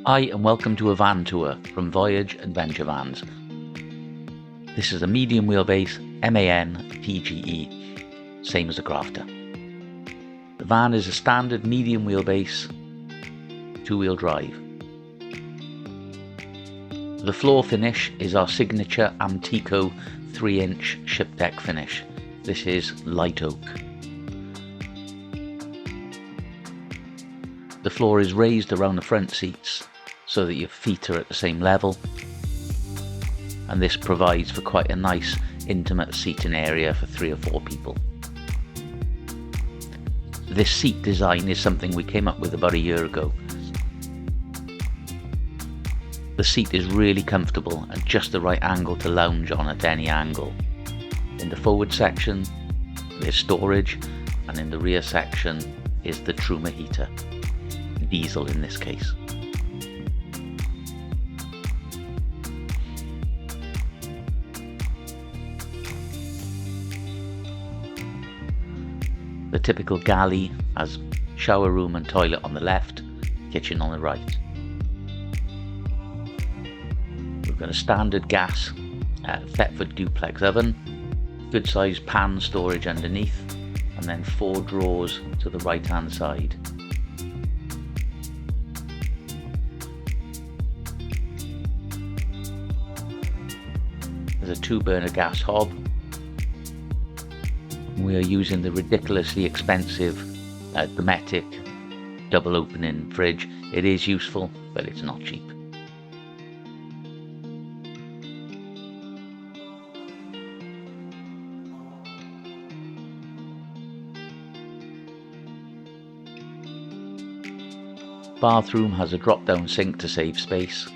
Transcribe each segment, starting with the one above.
Hi and welcome to a van tour from Voyage Adventure Vans. This is a medium wheelbase M.A.N. PGE, same as a Crafter. The van is a standard medium wheelbase, two-wheel drive. The floor finish is our signature Antico 3-inch ship deck finish. This is light oak. The floor is raised around the front seats so that your feet are at the same level, and this provides for quite a nice intimate seating area for 3 or 4 people. This seat design is something we came up with about a year ago. The seat is really comfortable and just the right angle to lounge on at any angle. In the forward section there's storage, and in the rear section is the Truma heater, diesel in this case. The typical galley has shower room and toilet on the left, kitchen on the right. We've got a standard gas Thetford duplex oven, good sized pan storage underneath, and then 4 drawers to the right hand side. There's a 2-burner gas hob. We are using the ridiculously expensive Dometic double opening fridge. It is useful, but it's not cheap. Bathroom has a drop-down sink to save space,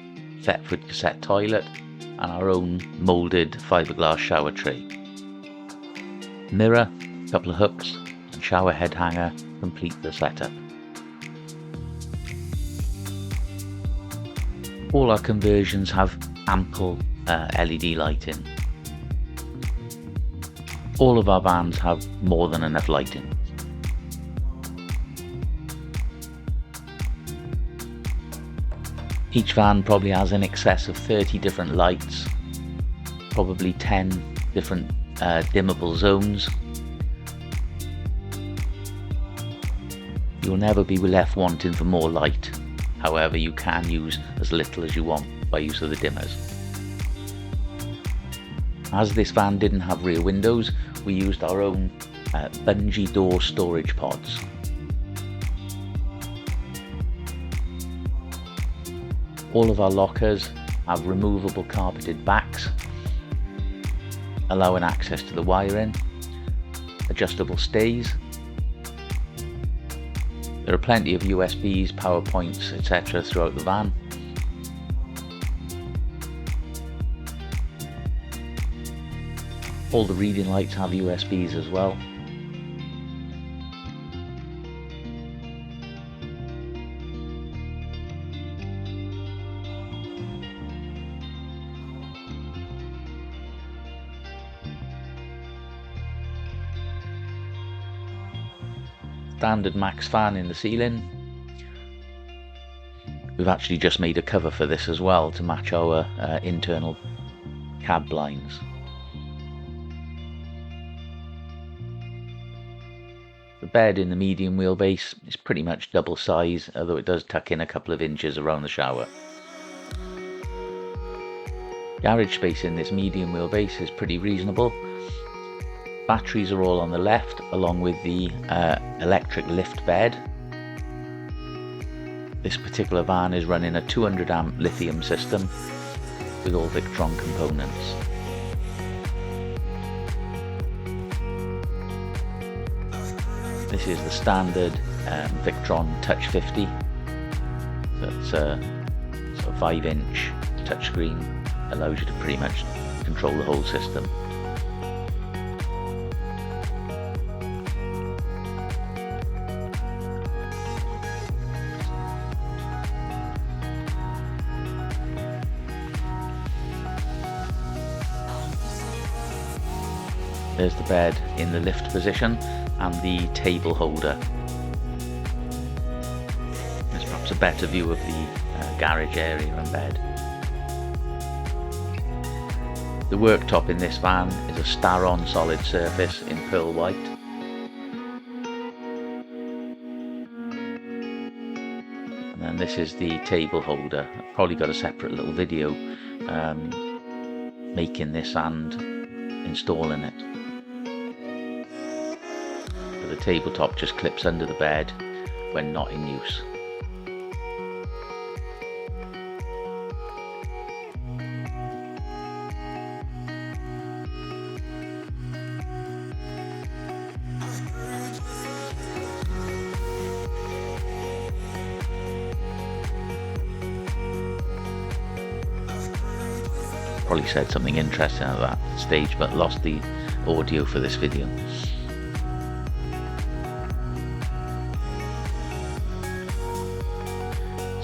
Thetford cassette toilet, and our own moulded fiberglass shower tray. Mirror, couple of hooks, and shower head hanger complete the setup. All our conversions have ample LED lighting. All of our vans have more than enough lighting. Each van probably has in excess of 30 different lights, probably 10 different dimmable zones. You'll never be left wanting for more light. However, you can use as little as you want by use of the dimmers. As this van didn't have rear windows, we used our own bungee door storage pods. All of our lockers have removable carpeted backs, allowing access to the wiring, adjustable stays. There are plenty of USBs, power points, etc. throughout the van. All the reading lights have USBs as well. Standard max fan in the ceiling. We've actually just made a cover for this as well to match our internal cab blinds. The bed in the medium wheelbase is pretty much double size, although it does tuck in a couple of inches around the shower. Garage space in this medium wheelbase is pretty reasonable. Batteries are all on the left, along with the electric lift bed. This particular van is running a 200 amp lithium system with all Victron components. This is the standard Victron Touch 50. That's a 5-inch touchscreen, allows you to pretty much control the whole system. There's the bed in the lift position and the table holder. There's perhaps a better view of the garage area and bed. The worktop in this van is a Staron solid surface in pearl white. And then this is the table holder. I've probably got a separate little video making this and installing it. But the tabletop just clips under the bed when not in use. Probably said something interesting at that stage, but lost the audio for this video.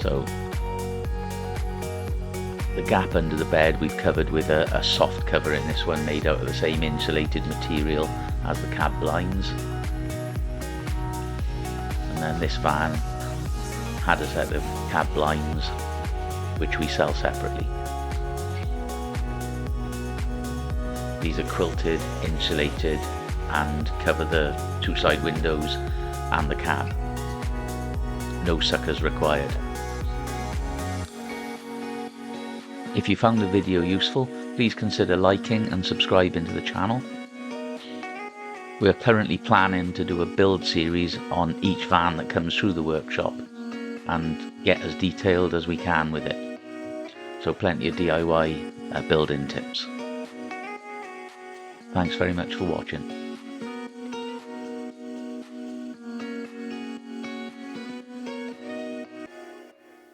So the gap under the bed we've covered with a soft cover in this one, made out of the same insulated material as the cab blinds. And then this van had a set of cab blinds which we sell separately. These are quilted, insulated, and cover the two side windows and the cab. No suckers required. If you found the video useful, please consider liking and subscribing to the channel. We are currently planning to do a build series on each van that comes through the workshop and get as detailed as we can with it. So plenty of DIY building tips. Thanks very much for watching.